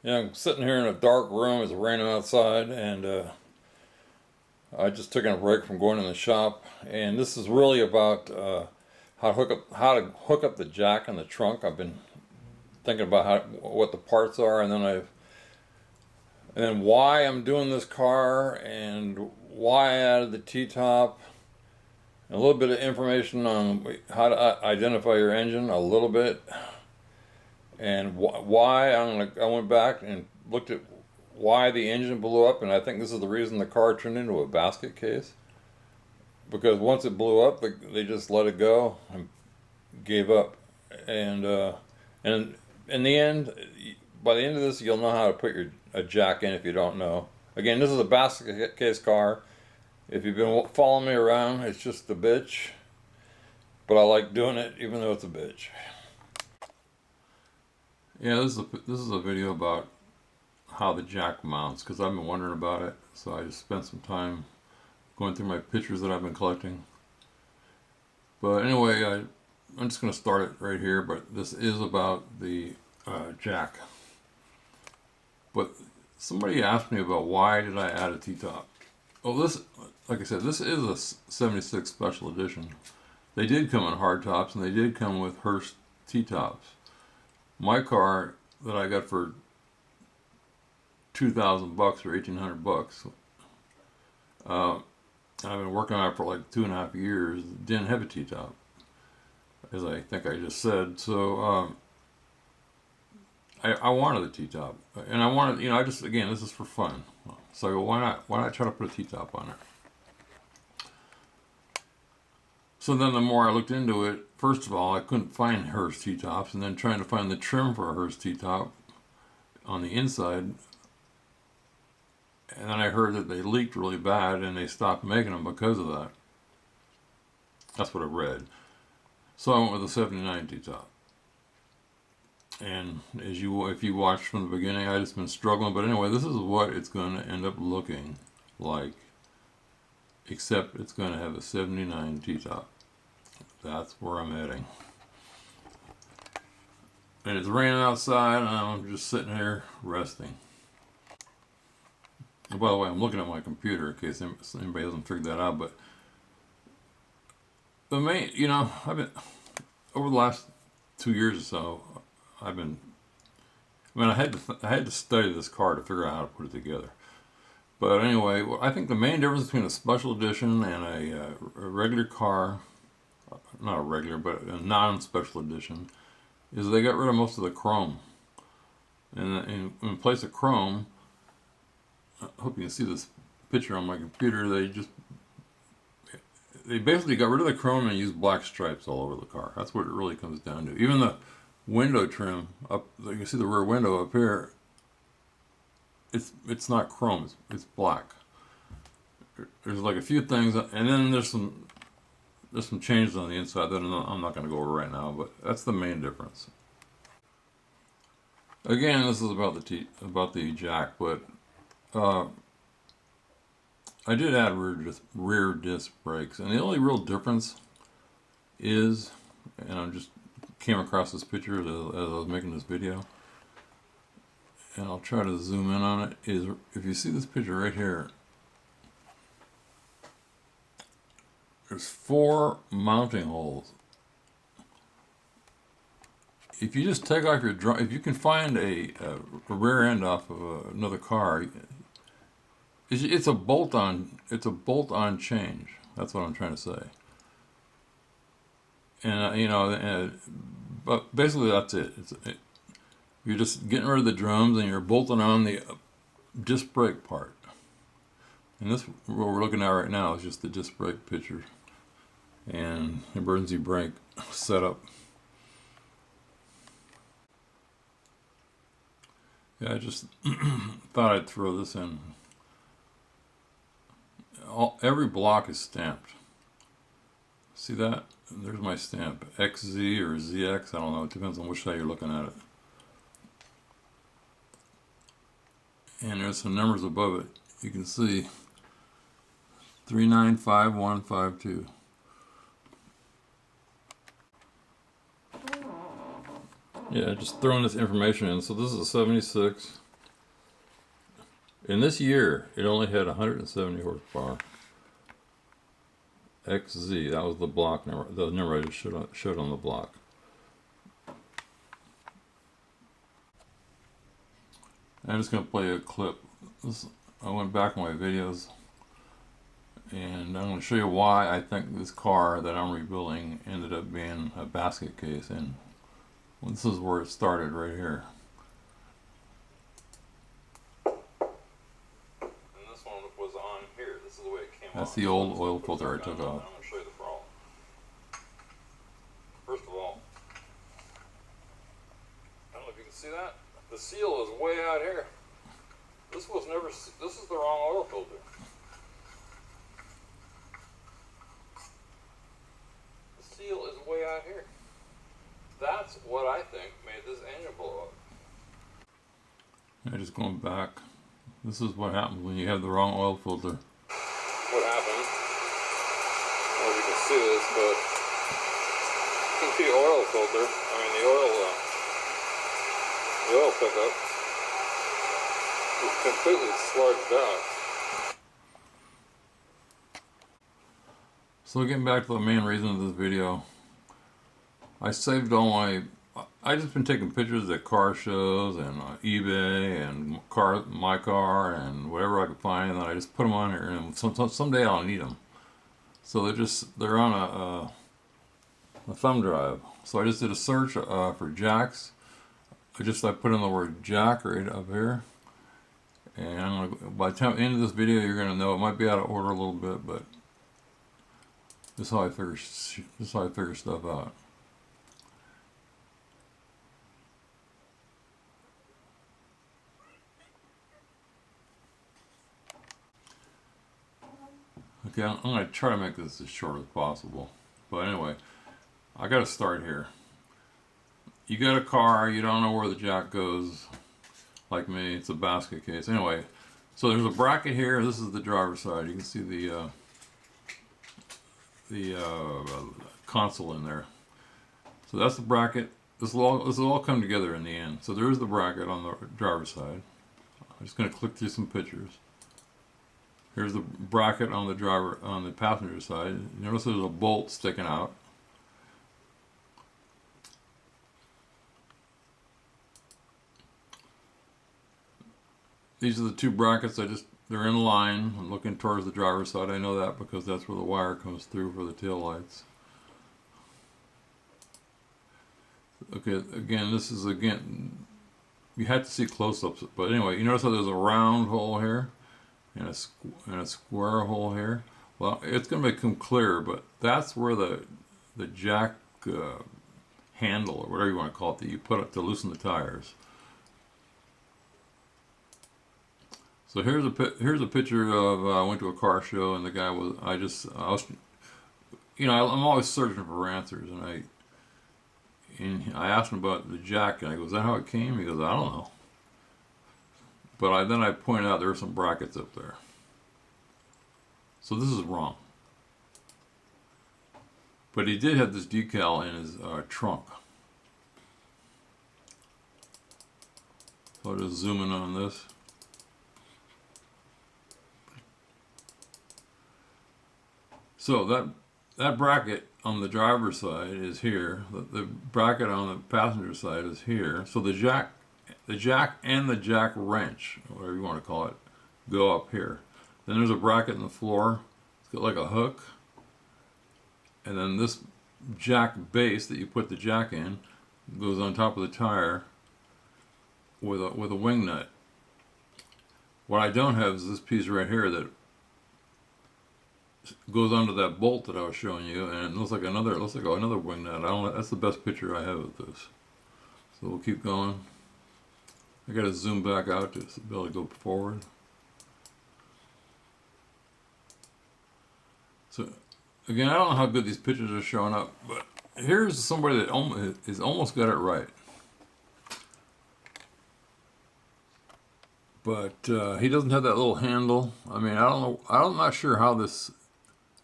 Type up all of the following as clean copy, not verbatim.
Yeah, I'm sitting here in a dark room. It's raining outside, and I just took a break from going in the shop. And this is really about how to hook up the jack in the trunk. I've been thinking about what the parts are, and then why I'm doing this car, and why I added the T-top. A little bit of information on how to identify your engine, a little bit, and why I went back and looked at why the engine blew up, and I think this is the reason the car turned into a basket case. Because once it blew up, they just let it go and gave up. And in the end, by the end of this, you'll know how to put a jack in if you don't know. Again, this is a basket case car. If you've been following me around, it's just a bitch. But I like doing it even though it's a bitch. Yeah, this is a video about how the jack mounts, because I've been wondering about it. So I just spent some time going through my pictures that I've been collecting. But anyway, I'm just going to start it right here. But this is about the jack. But somebody asked me about why did I add a T-top. Well, this, like I said, this is a 76 special edition. They did come in hard tops, and they did come with Hurst T-tops. My car that I got for $2,000 or $1,800, I've been working on it for like 2.5 years. Didn't have a T-top, as I think I just said. So I wanted a T-top, and I wanted, I just, again, this is for fun. So I go, why not try to put a T-top on it? So then the more I looked into it, first of all, I couldn't find Hurst T-tops, and then trying to find the trim for a Hurst T-top on the inside. And then I heard that they leaked really bad and they stopped making them because of that. That's what I read. So I went with a 79 T-top. And if you watched from the beginning, I just been struggling. But anyway, this is what it's going to end up looking like. Except it's going to have a 79 T-top. That's where I'm heading. And it's raining outside, and I'm just sitting here resting. And by the way, I'm looking at my computer in case anybody hasn't figured that out. But the main, I've been, over the last 2 years or so, I had to study this car to figure out how to put it together. But anyway, I think the main difference between a special edition and a regular car, not a regular, but a non-special edition, is they got rid of most of the chrome. And in place of chrome, I hope you can see this picture on my computer, they basically got rid of the chrome and used black stripes all over the car. That's what it really comes down to. Even the window trim up, you can see the rear window up here, it's not chrome, it's black. There's like a few things, and then there's some changes on the inside that I'm not going to go over right now, but that's the main difference. Again, this is about the jack, but I did add rear disc brakes, and the only real difference is, and I just came across this picture as I was making this video, and I'll try to zoom in on it, is if you see this picture right here, there's 4 mounting holes. If you just take off if you can find a rear end off of another car, it's a bolt-on change. That's what I'm trying to say. And but basically that's it. You're just getting rid of the drums and you're bolting on the disc brake part. And this, what we're looking at right now, is just the disc brake picture and emergency brake setup. Yeah, I just thought I'd throw this in. Every block is stamped. See that? There's my stamp. XZ or ZX, I don't know. It depends on which side you're looking at it. And there's some numbers above it. You can see 395152. Yeah, just throwing this information in. So this is a 76. In this year, it only had 170 horsepower. XZ, that was the block number, the number I just showed on the block. I'm just going to play a clip. I went back in my videos, and I'm going to show you why I think this car that I'm rebuilding ended up being a basket case. And this is where it started, right here. And this one was on here. This is the way it came off. That's the old oil filter I took off. I'm going to show you the problem. First of all, I don't know if you can see that. The seal is way out here. This is the wrong oil filter. The seal is way out here. That's what I think made this engine blow up. Just going back. This is what happens when you have the wrong oil filter. What happened? I don't know if you can see this, but the oil filter, the oil pickup is completely sludged out. So getting back to the main reason of this video, I saved all I just been taking pictures at car shows and eBay and my car and whatever I could find, and then I just put them on here, and someday I'll need them. So they're on a thumb drive. So I just did a search for jacks. I put in the word jack right up here, and by the time end of this video, you're gonna know it might be out of order a little bit, but this is how I figure stuff out. Okay, I'm gonna try to make this as short as possible, but anyway, I gotta start here. You got a car, you don't know where the jack goes, like me, it's a basket case. Anyway, so there's a bracket here. This is the driver's side. You can see the console in there. So that's the bracket. This will all come together in the end. So there's the bracket on the driver's side. I'm just going to click through some pictures. Here's the bracket on the passenger side. Notice there's a bolt sticking out. These are the two brackets. They're in line. I'm looking towards the driver's side. I know that because that's where the wire comes through for the tail lights. Okay, again, you have to see close-ups, but anyway, you notice how there's a round hole here and a square hole here. Well, it's going to become clear, but that's where the jack handle, or whatever you want to call it, that you put up to loosen the tires. So here's a picture of I went to a car show, and the guy I'm always searching for answers, and I asked him about the jack, and I go, "Is that how it came?" He goes, "I don't know." But then I pointed out there were some brackets up there. So this is wrong. But he did have this decal in his trunk. So I'll just zoom in on this. So that bracket on the driver's side is here. The bracket on the passenger side is here. So the jack and the jack wrench, whatever you want to call it, go up here. Then there's a bracket in the floor. It's got like a hook. And then this jack base that you put the jack in goes on top of the tire with a wing nut. What I don't have is this piece right here that goes onto that bolt that I was showing you, and it looks like another wing nut. That's the best picture I have of this. So we'll keep going. I got to zoom back out to be able to go forward. So again, I don't know how good these pictures are showing up, but here's somebody that almost got it right. But he doesn't have that little handle. I mean, I don't know. I'm not sure how this.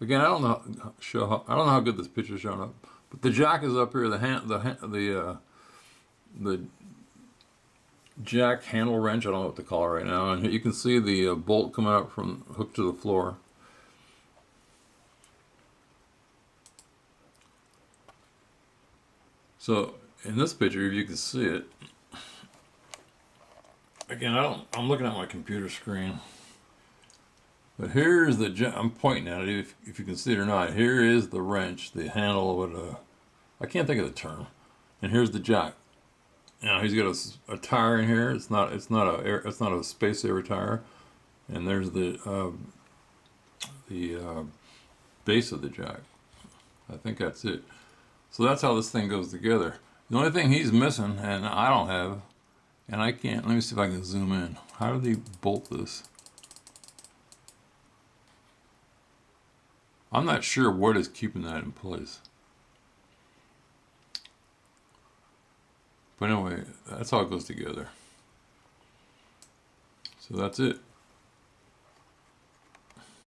Again, I don't know how good this picture is showing up. But the jack is up here. The jack handle wrench. I don't know what to call it right now. And you can see the bolt coming up from hook to the floor. So in this picture, if you can see it, again, I'm looking at my computer screen. But here's the, I'm pointing at it, if you can see it or not. Here is the wrench, the handle of it. I can't think of the term. And here's the jack. Now he's got a tire in here. It's not a space saver tire. And there's the base of the jack. I think that's it. So that's how this thing goes together. The only thing he's missing, and I don't have, and I can't. Let me see if I can zoom in. How do they bolt this? I'm not sure what is keeping that in place. But anyway, that's how it goes together. So that's it.